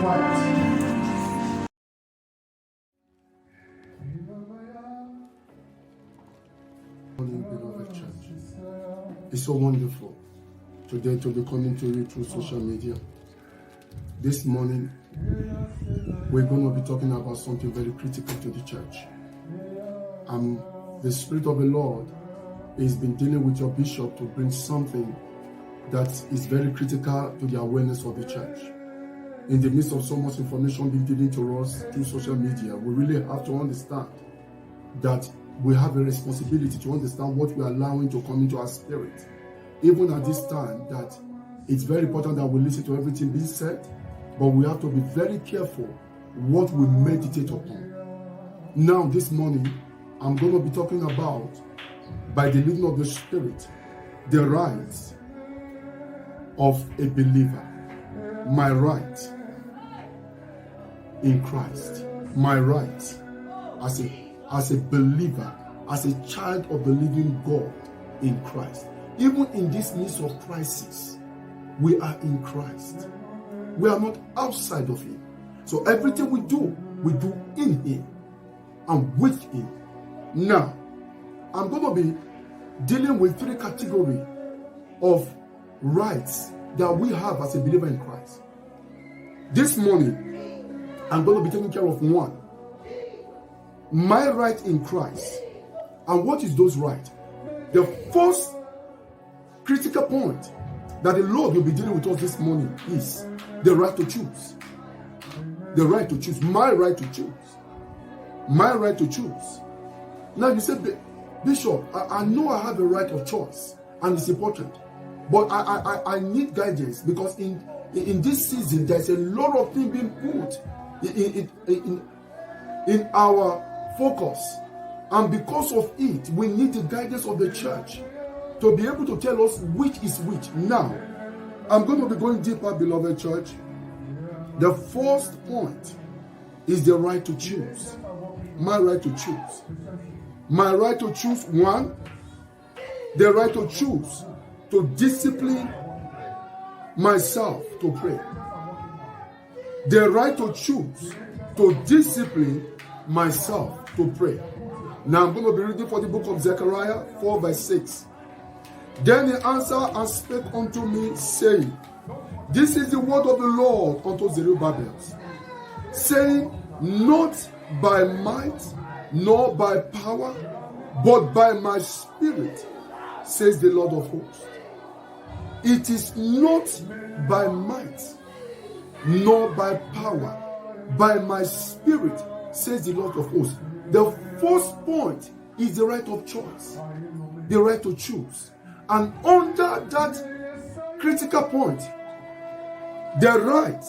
Beloved church, it's so wonderful today to be coming to you through social media. This morning, we're going to be talking about something very critical to the church. The Spirit of the Lord has been dealing with your bishop to bring something that is very critical to the awareness of the church. In the midst of so much information being given to us through social media, we really have to understand that we have a responsibility to understand what we are allowing to come into our spirit. Even at this time, that it's very important that we listen to everything being said, but we have to be very careful what we meditate upon. Now, this morning, I'm going to be talking about, by the leading of the Spirit, the rights of a believer. My right in Christ. My right as a believer, as a child of the living God in Christ. Even in this midst of crisis, we are in Christ. We are not outside of Him. So everything we do in Him and with Him. Now, I'm going to be dealing with 3 categories of rights that we have as a believer in Christ. This morning, I'm going to be taking care of 1. My right in Christ. And what is those rights? The first critical point that the Lord will be dealing with us this morning is the right to choose. The right to choose. My right to choose. My right to choose. Now you say, Bishop, I know I have a right of choice and it's important. But I need guidance because in this season there's a lot of things being put in our focus, and because of it we need the guidance of the church to be able to tell us which is which. Now I'm going to be going deeper, beloved church. The first point is the right to choose. My right to choose. My right to choose. 1, the right to choose to discipline myself to pray. The right to choose to discipline myself to pray. Now I'm going to be reading for the book of Zechariah 4 verse 6. Then he answered and spake unto me, saying, This is the word of the Lord unto Zerubbabel, saying, Not by might nor by power, but by my spirit, says the Lord of hosts. It is not by might nor by power, by my spirit, says the Lord of hosts. The first point is the right of choice, the right to choose. And under that critical point, the right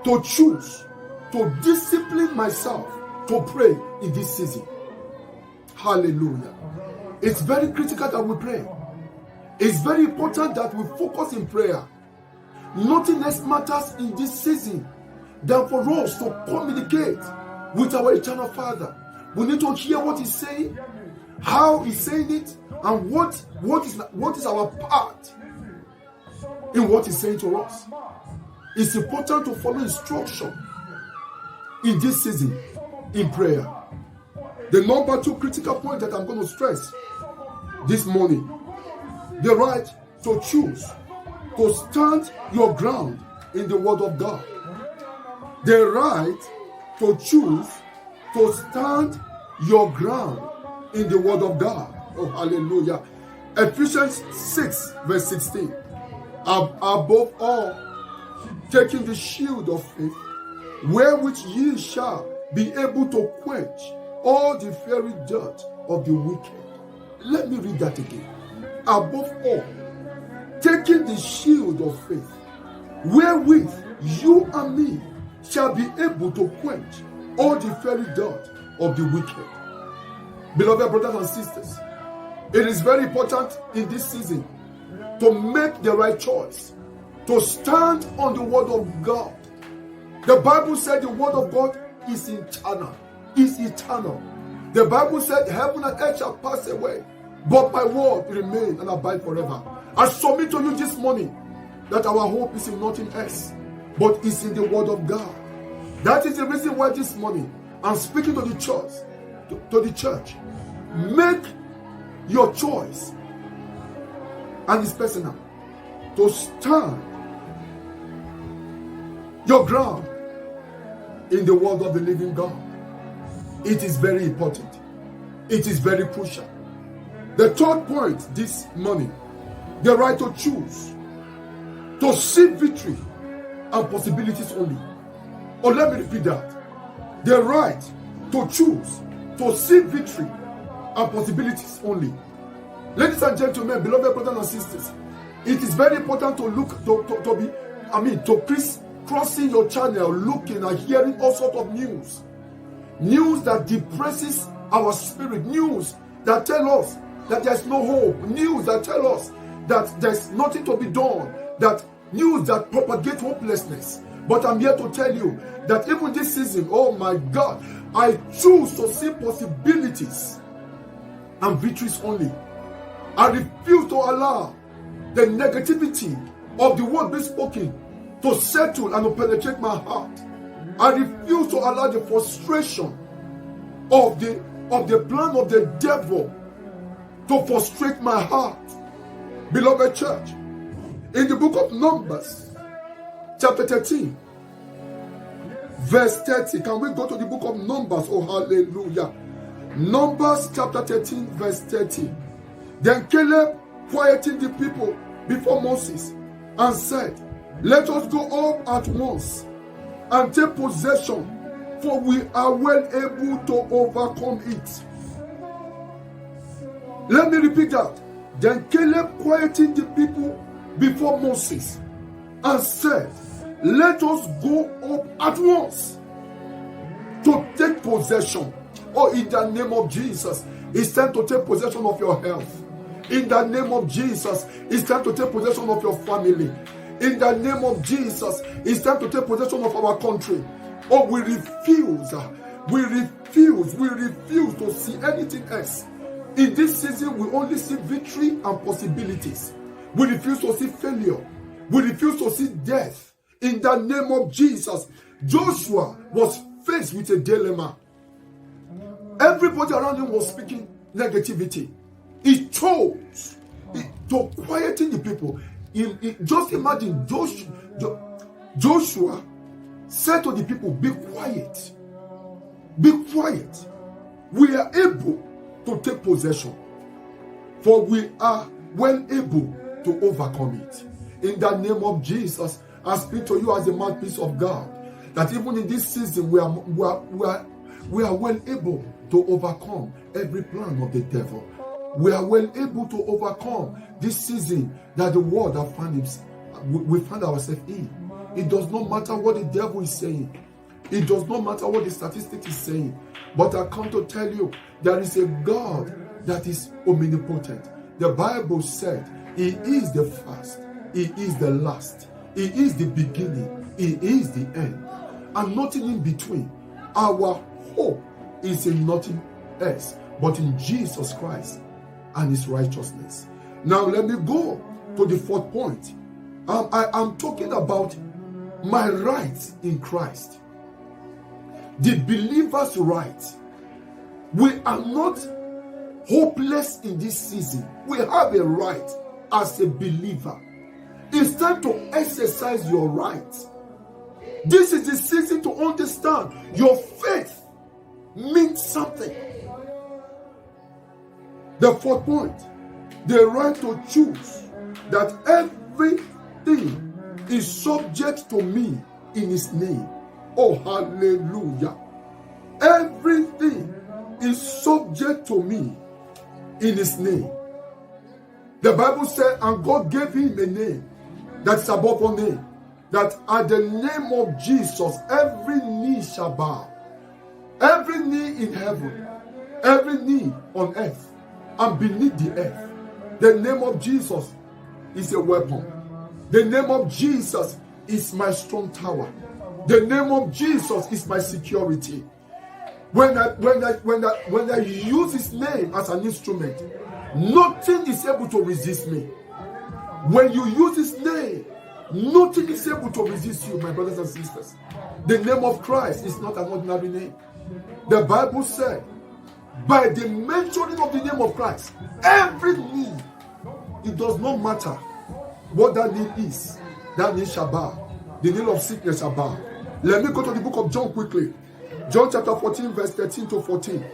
to choose, to discipline myself to pray in this season. Hallelujah. It's very critical that we pray. It's very important that we focus in prayer. Nothing else matters in this season than for us to communicate with our eternal Father. We need to hear what He's saying, how He's saying it, and what is our part in what He's saying to us. It's important to follow instruction in this season in prayer. The number 2 critical point that I'm going to stress this morning, the right to choose to stand your ground in the Word of God. The right to choose to stand your ground in the Word of God. Oh, hallelujah. Ephesians 6 verse 16. Above all, taking the shield of faith, wherewith ye shall be able to quench all the fiery dart of the wicked. Let me read that again. Above all, taking the shield of faith, wherewith you and me shall be able to quench all the fiery dart of the wicked. Beloved brothers and sisters, it is very important in this season to make the right choice, to stand on the Word of God. The Bible said the Word of God is eternal. Is eternal. The Bible said heaven and earth shall pass away, but my word remain and abide forever. I submit to you this morning that our hope is in nothing else but it's in the word of God. That is the reason why this morning I'm speaking to the church. To the church. Make your choice, and it's personal, to stand your ground in the word of the living God. It is very important. It is very crucial. The third point this morning, the right to choose, to seek victory and possibilities only. Or let me repeat that. The right to choose, to seek victory and possibilities only. Ladies and gentlemen, beloved brothers and sisters, it is very important to look to crossing your channel, looking and hearing all sorts of news that depresses our spirit, news that tell us that there's no hope, news that tell us that there's nothing to be done, that news that propagate hopelessness. But I'm here to tell you that even this season, oh my God, I choose to see possibilities and victories only. I refuse to allow the negativity of the word being spoken to settle and to penetrate my heart. I refuse to allow the frustration of the plan of the devil to frustrate my heart. Beloved church, in the book of Numbers, chapter 13, verse 30. Can we go to the book of Numbers? Oh, hallelujah. Numbers chapter 13, verse 30. Then Caleb quieted the people before Moses and said, let us go up at once and take possession, for we are well able to overcome it. Let me repeat that. Then Caleb quieted the people before Moses and said, let us go up at once to take possession. Oh, in the name of Jesus, it's time to take possession of your health. In the name of Jesus, it's time to take possession of your family. In the name of Jesus, it's time to take possession of our country. Oh, we refuse to see anything else. In this season, we only see victory and possibilities. We refuse to see failure. We refuse to see death. In the name of Jesus, Joshua was faced with a dilemma. Everybody around him was speaking negativity. He chose to quieten the people. Just imagine Joshua said to the people, be quiet. Be quiet. We are able to take possession, for we are well able to overcome it. In the name of Jesus, I speak to you as a mouthpiece of God, that even in this season we are well able to overcome every plan of the devil. We are well able to overcome this season that the world we find ourselves in. It does not matter what the devil is saying. It does not matter what the statistic is saying. But I come to tell you, there is a God that is omnipotent. The Bible said, He is the first, He is the last, He is the beginning, He is the end, and nothing in between. Our hope is in nothing else but in Jesus Christ and His righteousness. Now let me go to the fourth point. I'm talking about my rights in Christ. The believer's rights. We are not hopeless in this season. We have a right as a believer. It's time to exercise your rights. This is the season to understand your faith means something. The fourth point, the right to choose that everything is subject to me in His name. Oh, hallelujah. Everything is subject to me in His name. The Bible said, and God gave Him a name that's above all name, that at the name of Jesus, every knee shall bow. Every knee in heaven, every knee on earth, and beneath the earth. The name of Jesus is a weapon. The name of Jesus is my strong tower. The name of Jesus is my security. When I use His name as an instrument, nothing is able to resist me. When you use His name, Nothing is able to resist you, my brothers and sisters. The name of Christ is not an ordinary name. The Bible said, by the mentioning of the name of Christ, every knee, it does not matter what that name is, that name shall bow. The name of sickness shall bow. Let me go to the book of John quickly. John chapter 14, verse 13 to 14.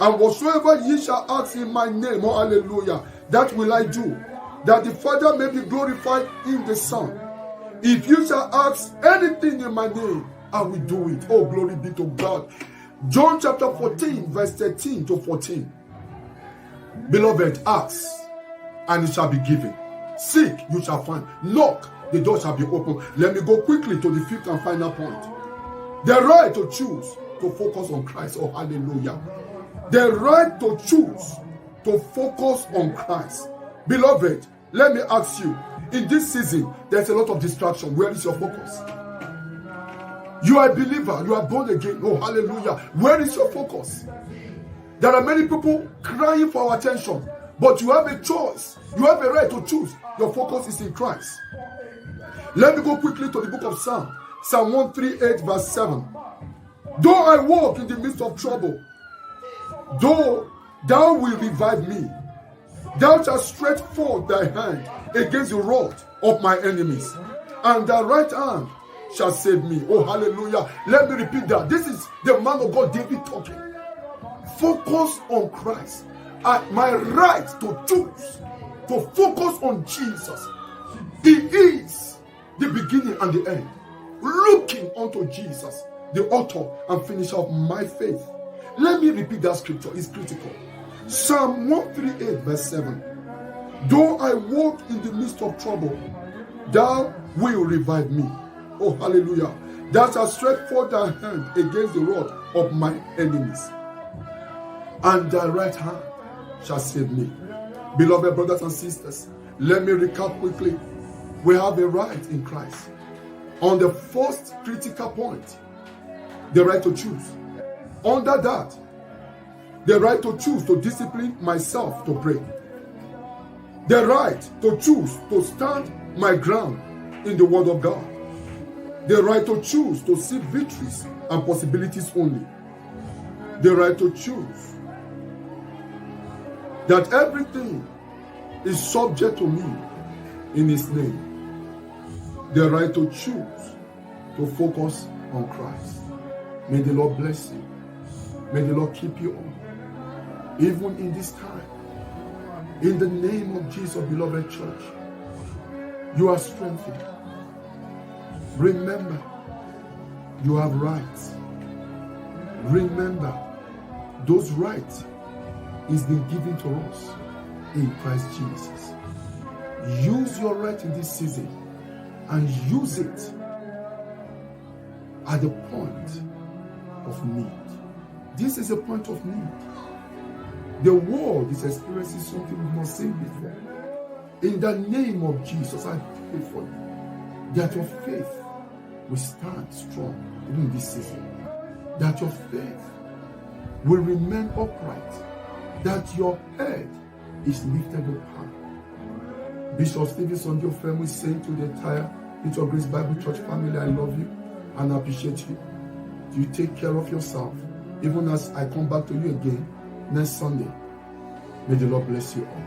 And whatsoever ye shall ask in my name, oh hallelujah, that will I do, that the Father may be glorified in the Son. If you shall ask anything in my name, I will do it. Oh, glory be to God. John chapter 14, verse 13 to 14. Beloved, ask, and it shall be given. Seek, you shall find. Knock, the door shall be opened. Let me go quickly to the fifth and final point. The right to choose to focus on Christ. Oh, hallelujah. The right to choose to focus on Christ. Beloved, let me ask you, in this season, there's a lot of distraction. Where is your focus? You are a believer. You are born again. Oh, hallelujah. Where is your focus? There are many people crying for our attention, but you have a choice. You have a right to choose. Your focus is in Christ. Let me go quickly to the book of Psalm. Psalm 138, verse 7. Though I walk in the midst of trouble, though thou wilt revive me, thou shalt stretch forth thy hand against the rod of my enemies, and thy right hand shall save me. Oh, hallelujah. Let me repeat that. This is the man of God, David, talking. Focus on Christ. My right to choose to focus on Jesus. He is the beginning and the end. Looking unto Jesus, the author and finisher of my faith. Let me repeat that scripture. It's critical. Psalm 138, verse 7. Though I walk in the midst of trouble, thou wilt revive me. Oh, hallelujah. Thou shalt stretch forth thy hand against the rod of my enemies, and thy right hand shall save me. Beloved brothers and sisters, let me recap quickly. We have a right in Christ. On the first critical point, the right to choose. Under that, the right to choose to discipline myself to pray. The right to choose to stand my ground in the Word of God. The right to choose to see victories and possibilities only. The right to choose that everything is subject to me in His name. The right to choose to focus on Christ. May the Lord bless you. May the Lord keep you on. Even in this time. In the name of Jesus, beloved church, you are strengthened. Remember, you have rights. Remember, those rights is been given to us in Christ Jesus. Use your right in this season and use it at the point of need. This is a point of need. The world is experiencing something we've not seen before. In the name of Jesus, I pray for you that your faith will stand strong in this season. That your faith will remain upright. That your head is lifted up high. Bishop Stevenson, your family, saying to the entire Little Grace Bible Church family, I love you and appreciate you. You take care of yourself. Even as I come back to you again next Sunday. May the Lord bless you all.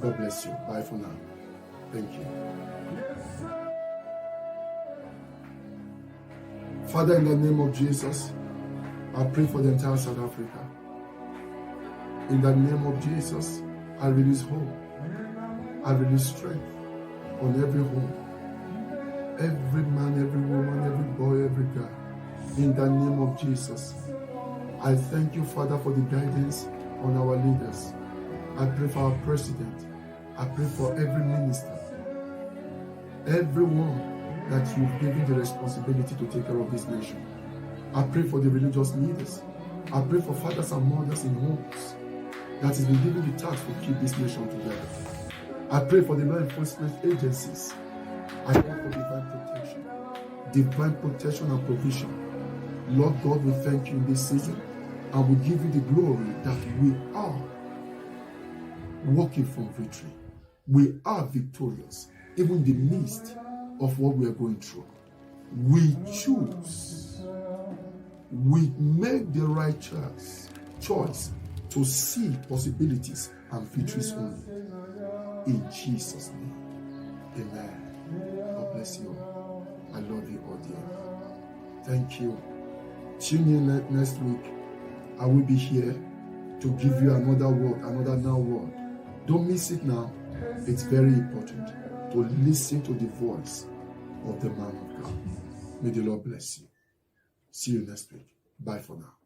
God bless you. Bye for now. Thank you. Father, in the name of Jesus, I pray for the entire South Africa. In the name of Jesus, I release hope. I release strength on every home. Every man, every woman, every boy, every girl. In the name of Jesus, I thank you, Father, for the guidance on our leaders. I pray for our president. I pray for every minister. Everyone that you've given the responsibility to take care of this nation. I pray for the religious leaders. I pray for fathers and mothers in homes that has been given the task to keep this nation together. I pray for the law enforcement agencies. I pray for divine protection and provision. Lord God, we thank you in this season and we give you the glory that we are walking from victory. We are victorious even in the midst of what we are going through. We choose, we make the right choice to see possibilities and victories only. In Jesus' name, amen. God bless you. I love you all, dear. Thank you. Tune in next week. I will be here to give you another word, another now word. Don't miss it now. It's very important to listen to the voice of the man of God. May the Lord bless you. See you next week. Bye for now.